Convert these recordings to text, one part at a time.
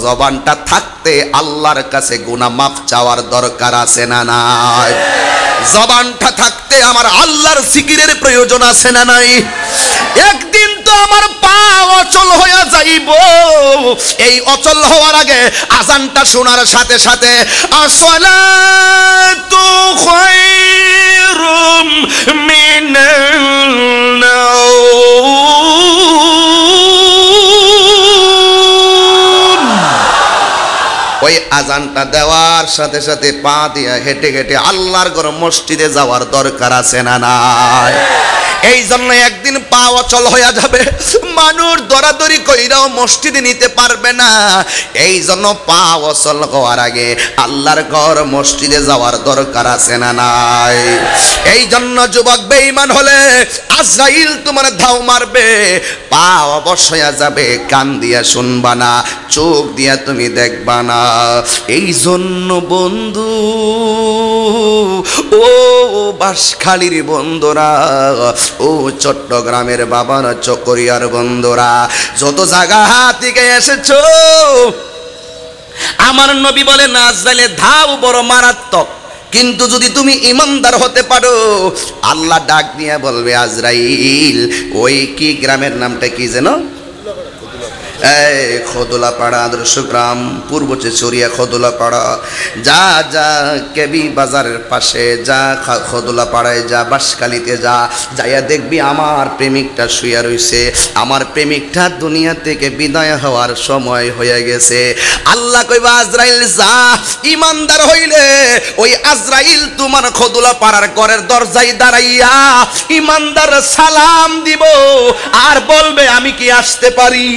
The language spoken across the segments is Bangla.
জবানটা থাকতে আল্লাহর কাছে গুনাহ মাফ চাওয়ার দরকার আছে না নাই? জবানটা থাকতে আমার আল্লাহর জিকিরের প্রয়োজন আছে না নাই? একদিন তো আমার পা অচল হয়ে যাইব, এই অচল হওয়ার আগে আজানটা শোনার সাথে সাথে আসসালাতু খায়রুম মিনান নাওম, ওই আজানটা দেওয়ার সাথে সাথে পা দিয়ে হেঁটে হেঁটে আল্লাহর ঘর মসজিদে যাওয়ার দরকার আছে না নাই? এই জন্য একদিন পা অচল হয়ে যাবে, মানুষ দরাদরি কইরাও মসজিদে নিতে পারবে না। এই জন্য পা অচল হওয়ার আগে আল্লাহর ঘর মসজিদে যাওয়ার দরকার আছে না নাই? এই জন্য যুবক বেঈমান হলে আজরাইল তোমার ধাও মারবে, পা অবশ হয়ে যাবে, কান দিয়া শুনবা না, চোখ দিয়া তুমি দেখবা না। এই জন্য বন্ধু, ও বাঁশখালীর বন্ধুরা, ও চট্টগ্রামের বাবারা, চকরিয়ার বন্ধুরা, যত জায়গা থেকে এসেছো, আমার নবী বলেন আজরাইলের ধাও বড় মারাত্মক, কিন্তু যদি তুমি ইমানদার হতে পারো, আল্লাহ ডাক দিয়ে বলবে আজরাইল, ওই কি গ্রামের নামটা কি যেন, খোদলাপাড়া আদর্শ গ্রাম, পূর্ব চরিয়া খোদলাপাড়া, যা যা কেবি বাজারের পাশে যা, খোদলাপাড়ায় যা, বাঁশখালীতে যা, যাইয়া দেখবি আমার প্রেমিকটা শুয়ে রইছে, আমার প্রেমিকটা দুনিয়া থেকে বিদায় হওয়ার সময় হয়ে গেছে। আল্লাহ কইবা আজরাইল যা, ইমানদার হইলে ওই আজরাইল তোমার খোদলাপাড়ার ঘরের দরজায় দাঁড়াইয়া ইমানদার সালাম দিব আর বলবে আমি কি আসতে পারি?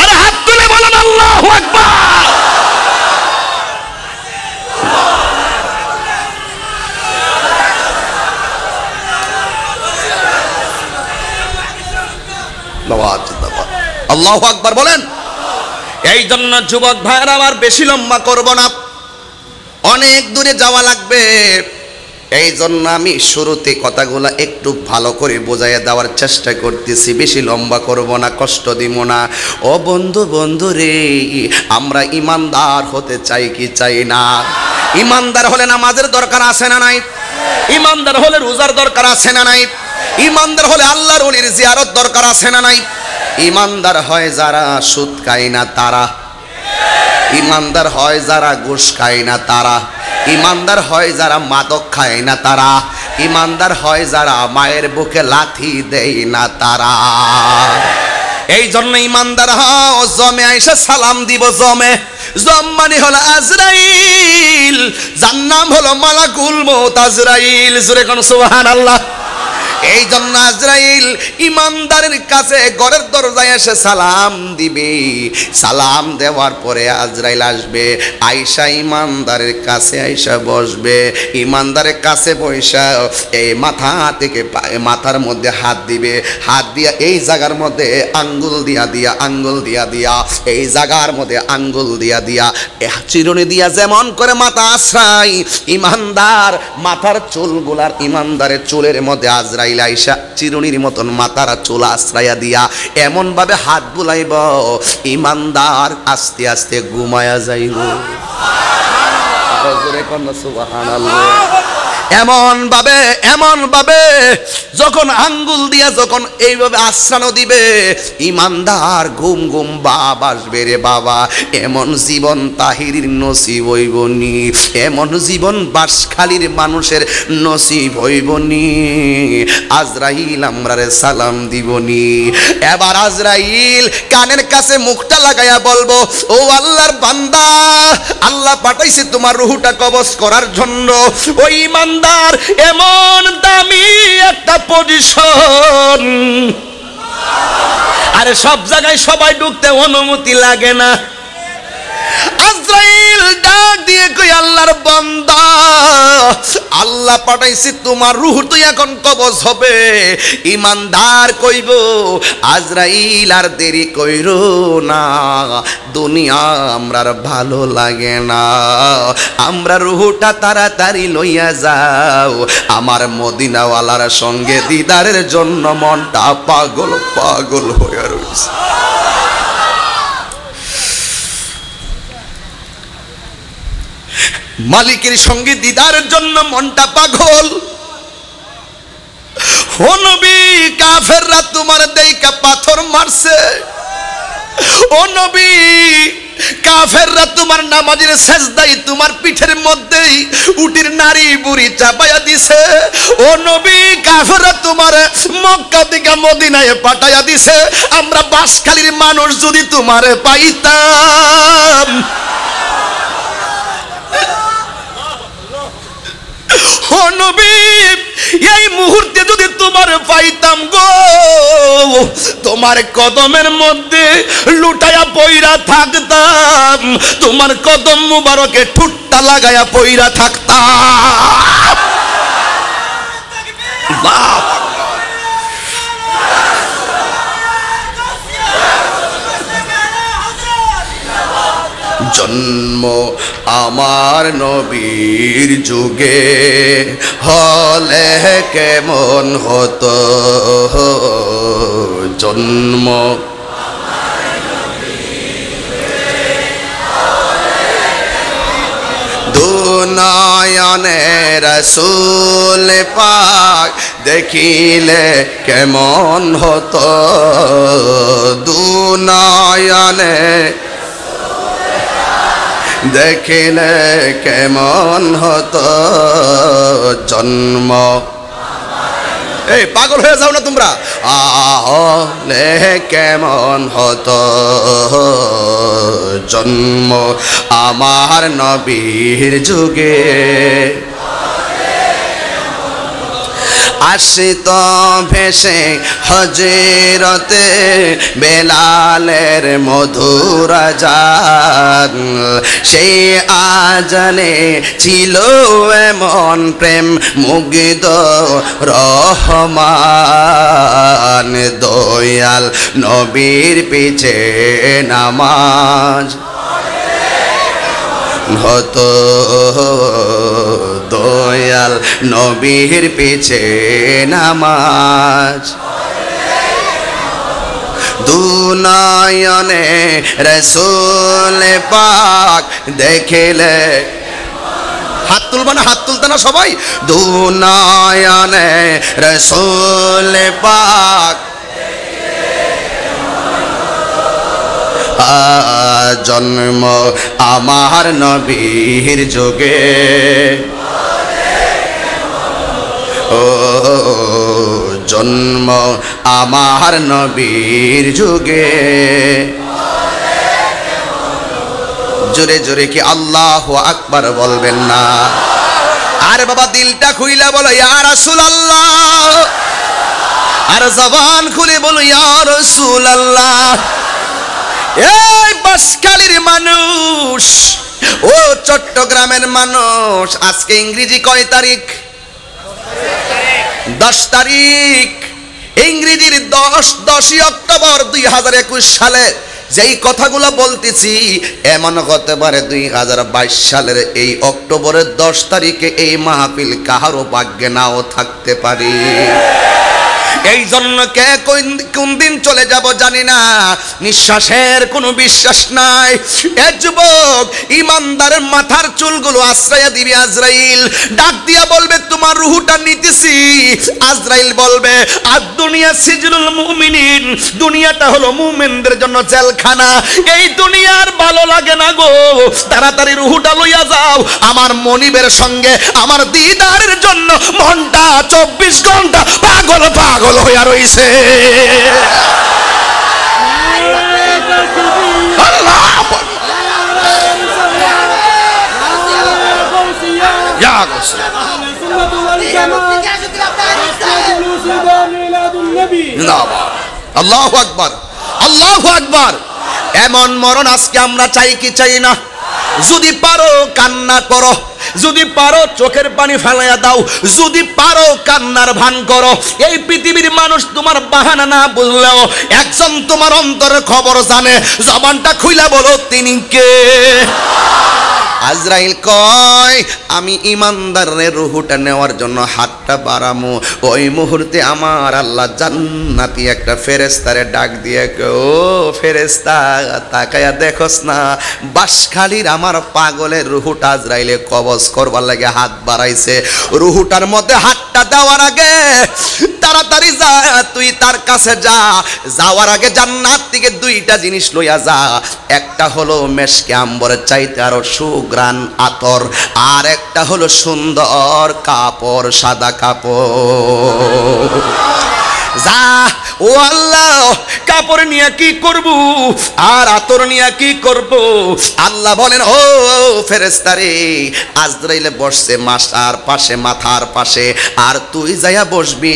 আরে হাত তুলে বলেন আল্লাহু আকবার। আল্লাহু আকবার বলেন। এই জন্য যুবক ভাইরা আমার বেশি লম্বা করব না, অনেক দূরে যাওয়া লাগবে। এই জন্য আমি শুরুতে কথাগুলো একটু ভালো করে বোঝাইয়া দেওয়ার চেষ্টা করতেছি, বেশি লম্বা করব না, কষ্ট দিব না। ও বন্ধু, বন্ধু রে, আমরা ইমানদার হতে চাই কি চাই না? ইমানদার হলে নামাজের দরকার আছে না নাই? ইমানদার হলে রোজার দরকার আছে না নাই? ইমানদার হলে আল্লাহর ওলির জিয়ারত দরকার আছে না নাই? ইমানদার হয় যারা সুদ খায় না তারা, ইমানদার হয় যারা ঘুষ খায় না তারা, ইমানদার হয় যারা মাদক খায় না তারা, ইমানদার হয় যারা মায়ের বুকে লাথি দেয় না তারা। এই জন্য ইমানদার হও, জমে আইসা সালাম দিব। জমে, জম মানে হলো আজরাইল, যার নাম হলো মালাকুল মউত আজরাইল। জোরে কোন সুবহানাল্লাহ। এই জন্য আজরাইল ইমানদারের কাছে ঘরের দরজায় এসে সালাম দিবে। সালাম দেওয়ার পরে আজরাইল আসবে, আয়েশা ইমানদারের কাছে আয়েশা বসবে। ইমানদারের কাছে বসা এই মাথা থেকে মাথার মধ্যে হাত দিবে, হাত দিয়া এই জায়গার মধ্যে আঙ্গুল দিয়া দিয়া, আঙ্গুল দিয়া দিয়া, এই জায়গার মধ্যে আঙ্গুল দিয়া দিয়া, চিরুনি দিয়া যেমন করে মাথা আশ্রাই, ইমানদার মাথার চুলগুলার, ইমানদারের চুলের মধ্যে আজরাইল আইসা চিরুনির মতন মাথার চুল আশ্রাইয়া দিয়া এমন ভাবে হাত বুলাইব, ইমানদার আস্তে আস্তে ঘুমায়া যাইব। সুবহানাল্লাহ। এমন ভাবে যখন আঙ্গুল দিয়া যখন এইভাবে আশ্রানো দিবে, ইমানদার ঘুম ঘুম ভাব আসবে রে বাবা। এমন জীবন তাহিরির নসিব হইবনি, এমন জীবন বাঁশখালীর মানুষের নসিব হইবনি। আজরাইল আমরারে সালাম দিবনি। এবার আজরাইল কানের কাছে মুখটা লাগাইয়া বলবো, ও আল্লাহর বান্দা, আল্লাহ পাঠাইছে তোমার রুহটা কবজ করার জন্য। ওই ইমানদার এমন দামি একটা পজিশন, আরে সব জায়গায় সবাই ঢুকতে অনুমতি লাগে না। আজরাইল ডাক দিয়ে কই, আল্লাহর বান্দা, আল্লাহ পাঠাইছে তোমার রূহ তুই এখন কবজ হবে। ইমানদার কইব, আজরাইল আর দেরি কইরো না, দুনিয়া আমরার ভালো লাগে না, আমরা রূহটা তাড়াতাড়ি লইয়া যাও, আমার মদিনাওয়ালার সঙ্গে দিদারের জন্য মনটা পাগল পাগল হয়ে রয়েছে। মালিকের সঙ্গে দিদারের জন্য মনটা পাগল। ও নবী, কাফেররা তোমার দেইকা পাথর মারছে। ও নবী, কাফেররা তোমার নামাজের সেজদায় তোমার পিঠের মধ্যেই উটির নারী বুড়ি চাপায়া দিছে। ও নবী, কাফেররা তোমার মক্কা থেকে মদিনায় পাঠাইয়া দিছে। আমরা বাঁশখালীর মানুষ যদি তোমারে পাইতাম, ও নবী, এই মুহূর্তে যদি তোমার পাইতাম গো, তোমার কদমের মধ্যে লুটায়া পইরা থাকতাম, তোমার কদম মুবারকে ঠুট্টা লাগায়া পইরা থাকতাম। জন্ম আমার নবীর যুগে হলে কেমন হতো, জন্ম দুনয়নে রাসূল পাক দেখিলে কেমন হতো, দুনয়নে দেখিলে কেমন হতো জন্ম। এই পাগল হয়ে যাও না তোমরা। আহলে কেমন হতো জন্ম আমার নবীর যুগে, আসিত ভেসে হযরতে বেলালের মধুর আযান, সেই আজানে ছিল এমন প্রেম মুগ্ধ রহমান, দয়াল নবীর পিছে নামাজ হতো, দয়াল নবীর পিছে নামাজ, দুনয়নে রাসূল পাক দেখিলে, হাত তুলবা না, হাত তুলতে না সবাই, দুনয়নে রাসূল পাক জন্ম আমার নবীর যুগে, ও জন্ম আমার নবীর যুগে। জোরে জোরে কি আল্লাহু আকবার বলবেন না? আরে বাবা, দিলটা খুইলা বলো ইয়া রাসূলুল্লাহ, আর জবান খুলে বলো ইয়া রাসূলুল্লাহ। এই বাঁশখালীর মানুষ, ও চট্টগ্রামের মানুষ, আজকে ইংরেজি কয় তারিখ? 10 তারিখ। ইংরেজির 10ই অক্টোবর 2021 সালে যেই কথাগুলো বলতেছি, এমন হতে পারে 2022 সালের এই অক্টোবরের 10 তারিখে এই মাহফিল কাহারও ভাগ্যে নাও থাকতে পারে। এই জন্য কে কোন দিন চলে যাব জানি না, নিঃশ্বাসের কোনো বিশ্বাস নাই। এ যুবক, ইমানদারের মাথার চুলগুলো আশ্রয় দিবি আজরাইল, ডাক দিয়া বলবে তোমার রুহটা নিতেছি। আজরাইল বলবে আর দুনিয়া সিজনুল মুমিনিন, দুনিয়াটা হলো মুমিনদের জন্য জেলখানা, এই দুনিয়ার ভালো লাগে না গো, তাড়াতাড়ি রুহটা লইয়া যাও। আমার মনিবের সঙ্গে আমার দিদারের জন্য মনটা 24 ঘন্টা পাগল পাগল হইয়া রইছে। আল্লাহু আকবার, আল্লাহু আকবার। এমন মরণ আজকে আমরা চাই কি চাই না? যদি পারো কান্না করো, যদি পারো চোখের পানি ফেলাইয়া দাও, যদি পারো কান্নার ভান করো। এই পৃথিবীর মানুষ তোমার বাহানা না বুঝলেও একজন তোমার অন্তরের খবর জানে, জবানটা খুইলা বলো তিনি কে। আজরাইল কয় আমি ইমানদারের রুহুটা নেওয়ার জন্য হাতটা বাড়ামু, ওই মুহূর্তে আমার আল্লাহ জান্নাতি একটা ফেরেশতারে ডাক দিয়ে কয়, ও ফেরেশতা তাকায়া দেখোস না বাঁশখালীর আমার পাগলের রুহুটা আজরাইলে কবজ করবার লাগে হাত বাড়াইছে। রুহুটার মধ্যে হাতটা দেওয়ার আগে তাড়াতাড়ি যা, তুই তার কাছে যা, যাওয়ার আগে জান্নাত থেকে দুইটা জিনিস লইয়া যা। একটা হলো মেশকে আম্বরের চাইতে আরো সুগ্রান আতর, আর একটা হলো সুন্দর কাপড়, সাদা কাপড়। যা ও আল্লাহ, কাপড় নিয়ে কি করব আর আতর নিয়ে কি করব? আল্লাহ বলেন, ও ফেরেশতারে, আজরাইলে বসছে মাথার পাশে, মাথার পাশে, আর তুই যাইয়া বসবি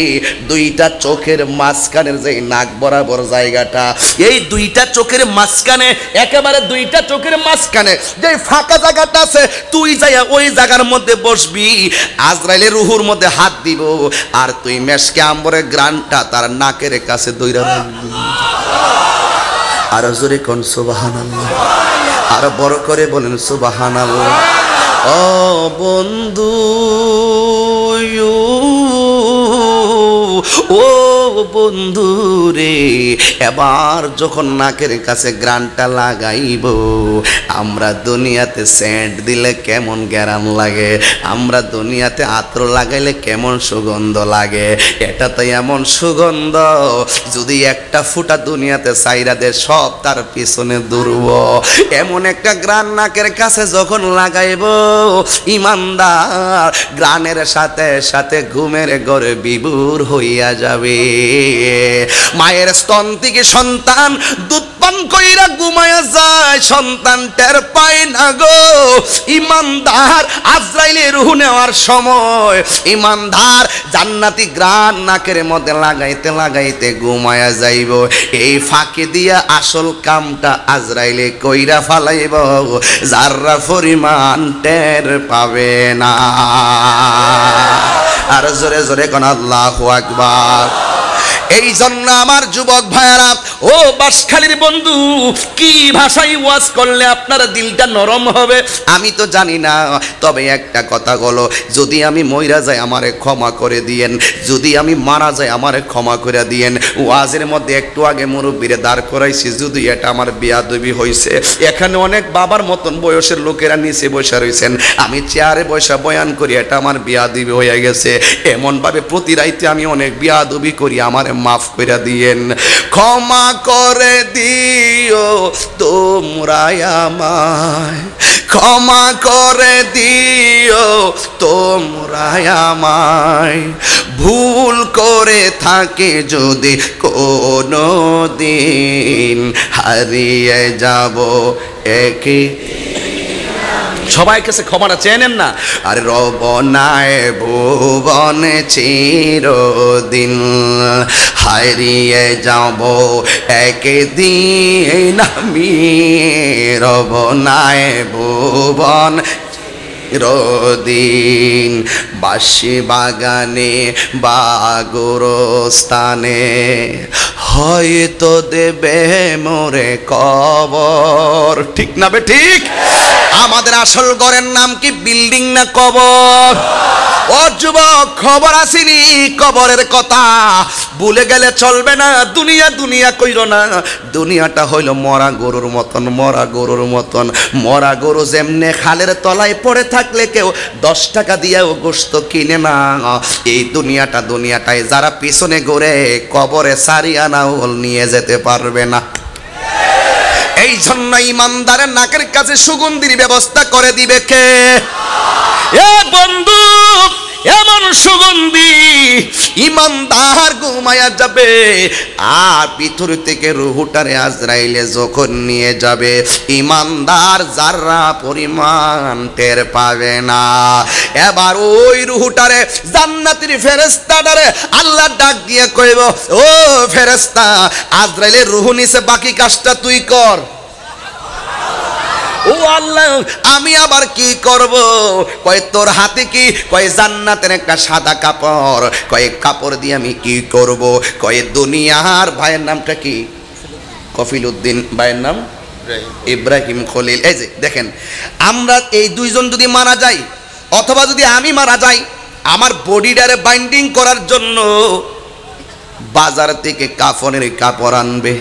দুইটা চোখের মাঝখানের যে নাক বরাবর জায়গাটা, এই দুইটা চোখের মাঝখানে, একেবারে দুইটা চোখের মাঝখানে যে ফাঁকা জায়গাটা আছে, তুই যাইয়া ওই জায়গার মধ্যে বসবি। আজরাইলের রুহুর মধ্যে হাত দিব, আর তুই মেশকে আম্বরের গ্রানটা তার নাকের কাছে দইরা রাখবি। আর জোরে কোন সুবহানাল্লাহ, আর বড় করে বলেন সুবহানাল্লাহ। ও বন্ধু, ও বন্ধু রে, এবার যখন নাকের কাছে গ্রানটা লাগাইব, আমরা দুনিয়াতে সেন্ট দিলে কেমন গ্যারাম লাগে, আমরা দুনিয়াতে আতর লাগাইলে কেমন সুগন্ধ লাগে, এটা তো এমন সুগন্ধ যদি একটা ফুটা দুনিয়াতে সাইরা দে সব তার পিছনে দূরব। এমন একটা গ্রান নাকের কাছে যখন লাগাইব, ইমানদার গ্রানের সাথে সাথে ঘুমের ঘরে বিভোর হইয়া যাবে। মায়ের স্তন থেকে সন্তান দুধ পান কইরা ঘুমায়া যায়, সন্তান টের পায় না গো। ইমানদার আজরাইলের রূহ নেওয়ার সময় ইমানদার জান্নাতি গ্রান নাকের মধ্যে লাগাইতে লাগাইতে ঘুমায়া যাইব। এই ফাঁকি দিয়া আসল কামটা আজরাইলে কইরা ফালাইব, যারা পরিমাণ টের পাবে না। আর জোরে জোরে কোন আল্লাহু আকবার। এই জন্য আমার যুবক ভাইয়ারা, ও বাঁশখালীর বন্ধু, কি ভাষায় ওয়াজ করলে আপনার দিলটা নরম হবে আমি তো জানি না, তবে একটা কথা হলো, যদি আমি মইরা যাই আমারে ক্ষমা করে দিয়েন, যদি আমি মারা যাই আমারে ক্ষমা করে দিয়েন। ওয়াজের মধ্যে একটু আগে মুরব্বীরে দাঁড় করাইছি, যদি এটা আমার বেয়াদবি হয়েছে, এখানে অনেক বাবার মতন বয়সের লোকেরা নিচে বসে রয়েছেন, আমি চেয়ারে বসে বয়ান করি, এটা আমার বেয়াদবি হয়ে গেছে। এমনভাবে প্রতি রাইতে আমি অনেক বেয়াদবি করি, আমারে মাফ করে দিয়েন, ক্ষমা করে দিও তোমরা আমায়, ক্ষমা করে দিও তোমরা আমায়, ভুল করে থাকে যদি কোনো দিন, হারিয়ে যাব একই। সবাই কাছে ক্ষমাটা চেয়ে নেন না। আরে রবনায় ভুবনে চিরদিন, হারিয়ে যাব একদিন আমি, রবনায় ভুবন চিরদিন, বাঁশি বাগানে বা গোরস্থানে, হয়তো দেবে মোরে কবর। ঠিক না বে ঠিক? আমাদের আসল ঘরের নাম কি বিল্ডিং না কবর? ও যুবক, খবর আসেনি কবরের কথা, ভুলে গেলে চলবে না। দুনিয়া দুনিয়া কইরো না, দুনিয়াটা হইল মরা গরুর মতন, মরা গরুর মতন। মরা গরু যেমনে খালের তলায় পড়ে থাকলে কেউ 10 টাকা দিয়েও গোশত কিনে না, এই দুনিয়াটায় যারা পিছনে ঘুরে কবরে সারিয়ানাও নিয়ে যেতে পারবে না। এই জন্য ইমানদারের নাকের কাছে সুগন্ধির ব্যবস্থা করে দিবে কে? এ বন্ধু, এমন সুগন্ধি ইমানদার ঘুমায়া যাবে, আর ভিতর থেকে রুহুটারে আজরাইলে যখন নিয়ে যাবে, ইমানদার যারা পরিমাণ টের পাবে না। এবার ওই রুহুটারে জান্নাতের ফেরেশতাটারে আল্লাহ ডাক দিয়ে কইব, ও ফেরেশতা, আজরাইলের রুহু নিছে, বাকি কাজটা তুই কর। ও আল্লাহ, আমি আবার কি করব? কয় তোর হাতে কি? কয় জান্নাতের একটা সাদা কাপড়। কয় কাপড় দিয়ে আমি কি করব? কয় দুনিয়ার ভাইয়ের নামটা কি? কফিল উদ্দিন ভাইয়ের নাম ইব্রাহিম খলিল। এই যে দেখেন, আমরা এই দুইজন যদি মারা যাই অথবা যদি আমি মারা যাই, আমার বডিটারে বাইন্ডিং করার জন্য বাজার থেকে কাফনের কাপড় আনবে,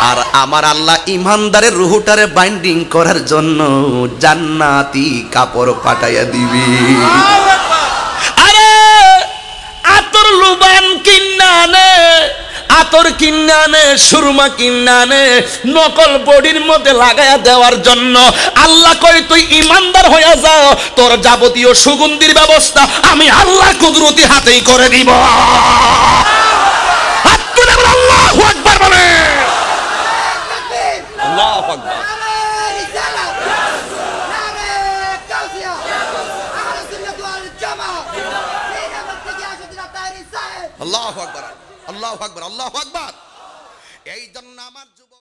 আর আমার আল্লাহ ইমানদারের রুহটারে বাইন্ডিং করার জন্য জান্নাতি কাপড় পাঠাইয়া দিবি। আরে আতর লুবান কিন্নানে, আতর কিন্নানে, সুরমা কিন্নানে, নকল বডির মধ্যে লাগায়া দেওয়ার জন্য আল্লাহ কই তুই ইমানদার হইয়া যাও, তোর যাবতীয় সুগন্ধির ব্যবস্থা আমি আল্লাহ কুদরতি হাতেই করে দিব। আল্লাহু আকবার বলে, আল্লাহু আকবার। আল্লাহু আকবার, আল্লাহু আকবার, আল্লাহু আকবার। এই জন্য আমার